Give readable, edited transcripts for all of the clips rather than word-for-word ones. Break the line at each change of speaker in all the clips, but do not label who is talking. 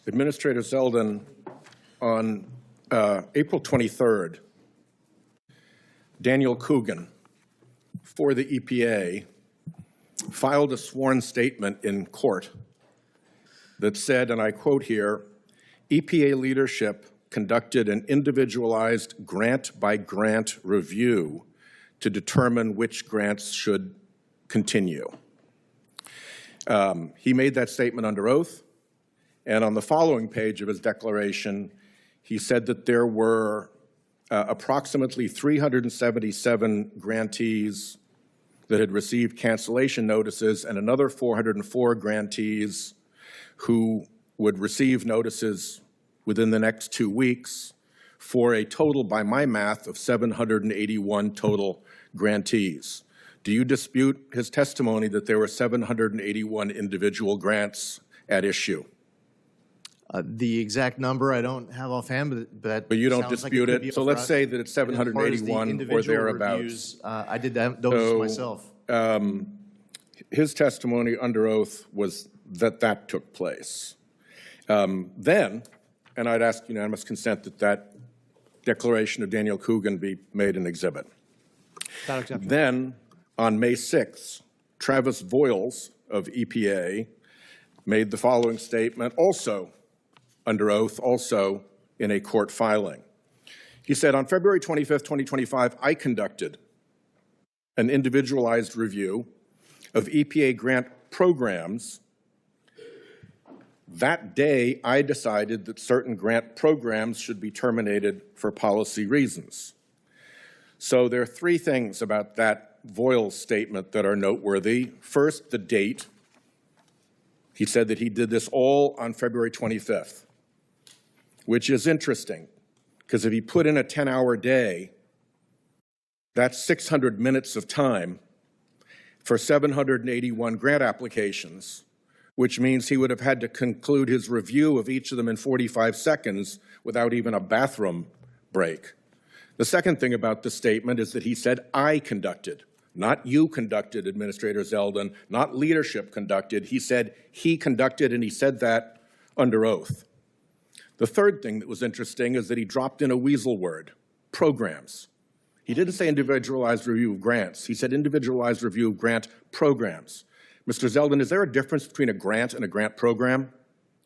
Administrator Zeldin, on April 23rd, Daniel Coogan, for the EPA, filed a sworn statement in court that said, and I quote here, EPA leadership conducted an individualized grant-by-grant review to determine which grants should continue. He made that statement under oath, and on the following page of his declaration, he said that there were approximately 377 grantees that had received cancellation notices and another 404 grantees who would receive notices within the next 2 weeks, for a total, by my math, of 781 total grantees. Do you dispute his testimony that there were 781 individual grants at issue?
The exact number I don't have offhand, but
you don't dispute it. So let's say that it's 781 or thereabouts.
I did those myself.
His testimony under oath was that that took place. Then, and I'd ask unanimous consent that that declaration of Daniel Coogan be made an exhibit. Then, on May 6th, Travis Voiles of EPA made the following statement, also under oath, also in a court filing. He said, on February 25th, 2025, I conducted an individualized review of EPA grant programs. That day, I decided that certain grant programs should be terminated for policy reasons. So there are three things about that Voiles statement that are noteworthy. First, the date. He said that he did this all on February 25th, which is interesting, because if he put in a 10-hour day, that's 600 minutes of time for 781 grant applications, which means he would have had to conclude his review of each of them in 45 seconds without even a bathroom break. The second thing about the statement is that he said, I conducted, not you conducted, Administrator Zeldin, not leadership conducted. He said he conducted, and he said that under oath. The third thing that was interesting is that he dropped in a weasel word, programs. He didn't say individualized review of grants. He said individualized review of grant programs. Mr. Zeldin, is there a difference between a grant and a grant program?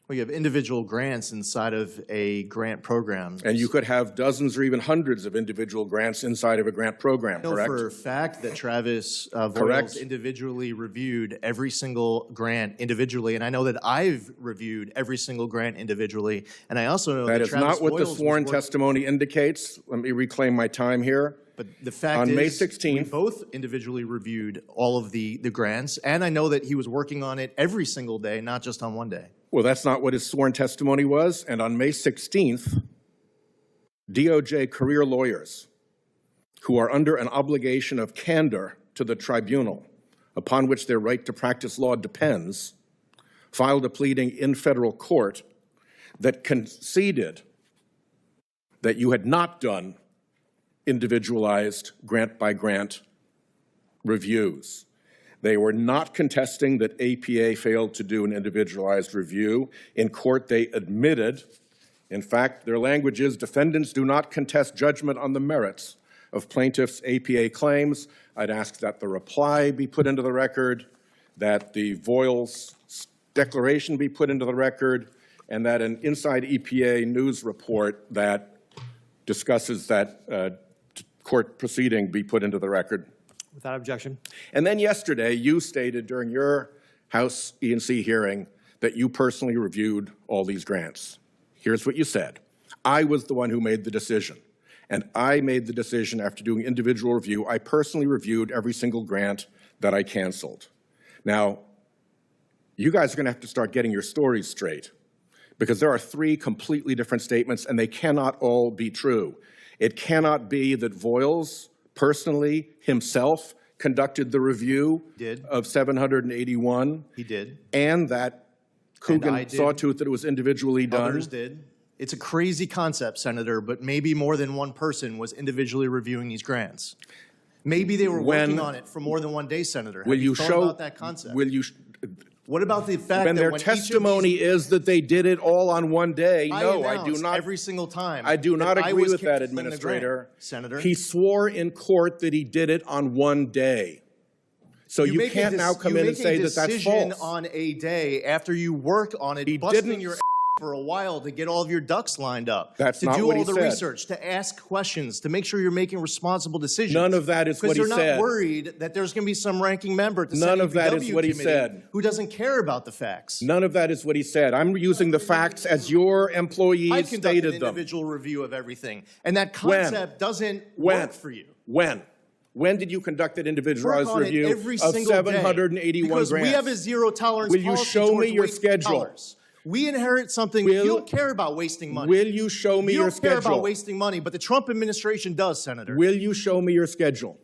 Well, you have individual grants inside of a grant program.
And you could have dozens or even hundreds of individual grants inside of a grant program, correct?
I know for a fact that Travis Voiles individually reviewed every single grant individually, and I know that I've reviewed every single grant individually, and I also know that
is
Travis
not what the
Voiles
sworn testimony indicates. Let me reclaim my time here.
But the fact
on
is,
May 16th,
we both individually reviewed all of the grants, and I know that he was working on it every single day, not just on one day.
Well, that's not what his sworn testimony was. And on May 16th, DOJ career lawyers who are under an obligation of candor to the tribunal, upon which their right to practice law depends, filed a pleading in federal court that conceded that you had not done individualized grant-by-grant reviews. They were not contesting that EPA failed to do an individualized review. In court, they admitted, in fact, their language is, defendants do not contest judgment on the merits of plaintiffs' EPA claims. I'd ask that the reply be put into the record, that the Voiles declaration be put into the record, and that an inside EPA news report that discusses that court proceeding be put into the record.
Without objection.
And then yesterday, you stated during your House E&C hearing that you personally reviewed all these grants. Here's what you said. I was the one who made the decision. And I made the decision after doing individual review. I personally reviewed every single grant that I canceled. Now, you guys are going to have to start getting your stories straight, because there are three completely different statements, and they cannot all be true. It cannot be that Voiles personally, himself, conducted the review of 781.
He did.
And that Coogan saw to it that it was individually done.
Others did. It's a crazy concept, Senator, but maybe more than one person was individually reviewing these grants. Maybe they were working on it for more than one day, Senator. Have you thought about that concept? What about the fact
When
that
their
when each of
testimony is that they did it all on one day, no, I do
announced
not.
every single time
I do not
that I
agree
was
with that,
canceling the
Administrator.
grant, Senator.
He swore in court that he did it on one day. So you can't now come in and say that that's false.
You make a decision on a day after you work on it, busting your for a while to get all of your ducks lined up.
That's
to
not
do
what
all
he
the
said.
research, to ask questions, to make sure you're making responsible decisions.
None of that is what he
Because they're
said.
not worried that there's going to be some ranking member at the
None
Senate
of that is
EPW
what he
committee
said.
who doesn't care about the facts.
None of that is what he said. I'm using the facts as your
I
employees
conduct an
stated them.
individual review of everything, and that concept doesn't work for you.
When did you conduct an individualized
Work on
review
it every
of
single day,
781
because
grants?
we have a zero tolerance
Will you
policy
show me
towards
your
wasting
schedule?
dollars. We inherit something. You don't care about wasting money.
Will you show me your
You don't care
schedule?
about wasting money, but the Trump administration does, Senator.
Will you show me your schedule?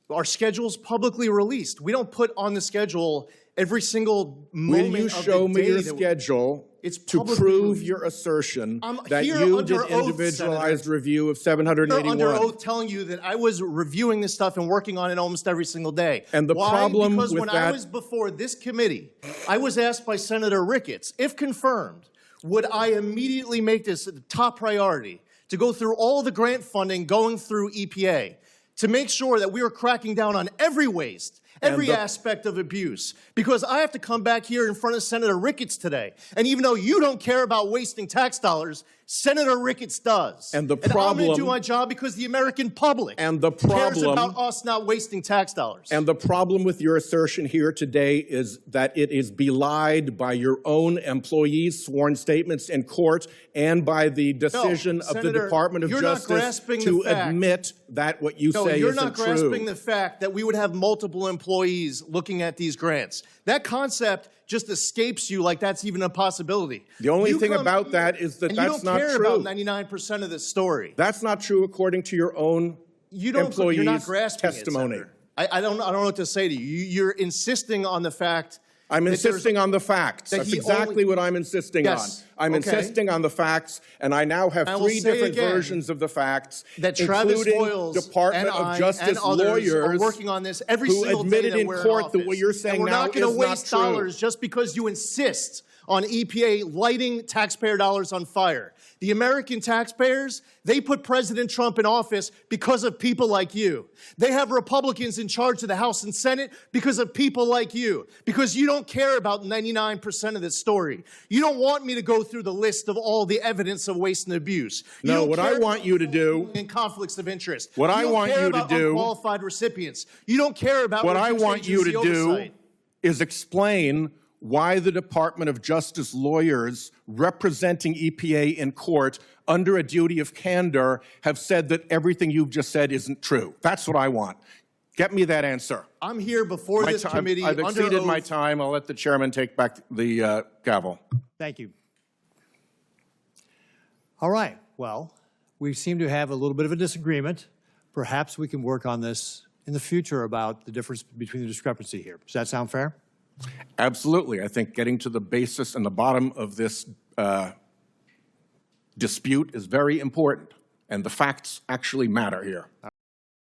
Our schedule's publicly released. We don't put on the schedule every single moment
Will you
of the
show me
day
your
that
schedule
It's
to
publicly
prove
released.
your assertion
I'm
that
here
you
under
did
oath,
individualized
Senator.
review of
They're
781?
under oath telling you that I was reviewing this stuff and working on it almost every single day.
And the
Why?
problem
Because
with
when I
that-
was before this committee, I was asked by Senator Ricketts, if confirmed, would I immediately make this the top priority to go through all the grant funding going through EPA to make sure that we were cracking down on every waste, every aspect of abuse, because I have to come back here in front of Senator Ricketts today. And even though you don't care about wasting tax dollars, Senator Ricketts does.
And the
I'm going to do
problem-
my job because the American public
And the
cares
problem-
about us not wasting tax dollars.
And the problem with your assertion here today is that it is belied by your own employees' sworn statements in court and by the decision of the
Senator,
Department of
you're not
Justice
grasping
to
the fact-
admit that what you
No,
say
you're
isn't
not grasping
true.
the fact that we would have multiple employees looking at these grants. That concept just escapes you like that's even a possibility.
The only
You
thing
come
about
here
that is that
and
that's not
you don't care
true.
about 99% of the story.
That's not true according to your own
You're not
employees'
grasping
testimony.
it, Senator. I don't know what to say to you. You're insisting on the fact
I'm
that
insisting on the facts.
that
That's
he
exactly
only-
what I'm insisting
Yes,
on. I'm
okay.
insisting on the facts, and I now have
I will
three
say
different
again
versions of the facts,
that Travis
including
Hoyles
Department
and
of
I
Justice
and others
lawyers
are working on this every
who
single
admitted
day that
in
we're
court
in
that what
office.
you're saying
and we're
now
not going
is
to
not
waste
true.
dollars just because you insist on EPA lighting taxpayer dollars on fire. The American taxpayers, they put President Trump in office because of people like you. They have Republicans in charge of the House and Senate because of people like you, because you don't care about 99% of this story. You don't want me to go through the list of all the evidence of waste and abuse. You
No,
don't
what
care
I want you to do,
in conflicts of interest.
What I
don't
want
care
you to
about
do-
unqualified recipients. You don't care about
what I
reduced
want you to
agency
do
oversight.
is explain why the Department of Justice lawyers representing EPA in court under a duty of candor have said that everything you've just said isn't true. That's what I want. Get me that answer.
I'm here before this committee
I've
under
exceeded my
oath.
time. I'll let the chairman take back the gavel.
Thank you. All right. Well, we seem to have a little bit of a disagreement. Perhaps we can work on this in the future about the difference between the discrepancy here. Does that sound fair?
Absolutely. I think getting to the basis and the bottom of this dispute is very important, and the facts actually matter here.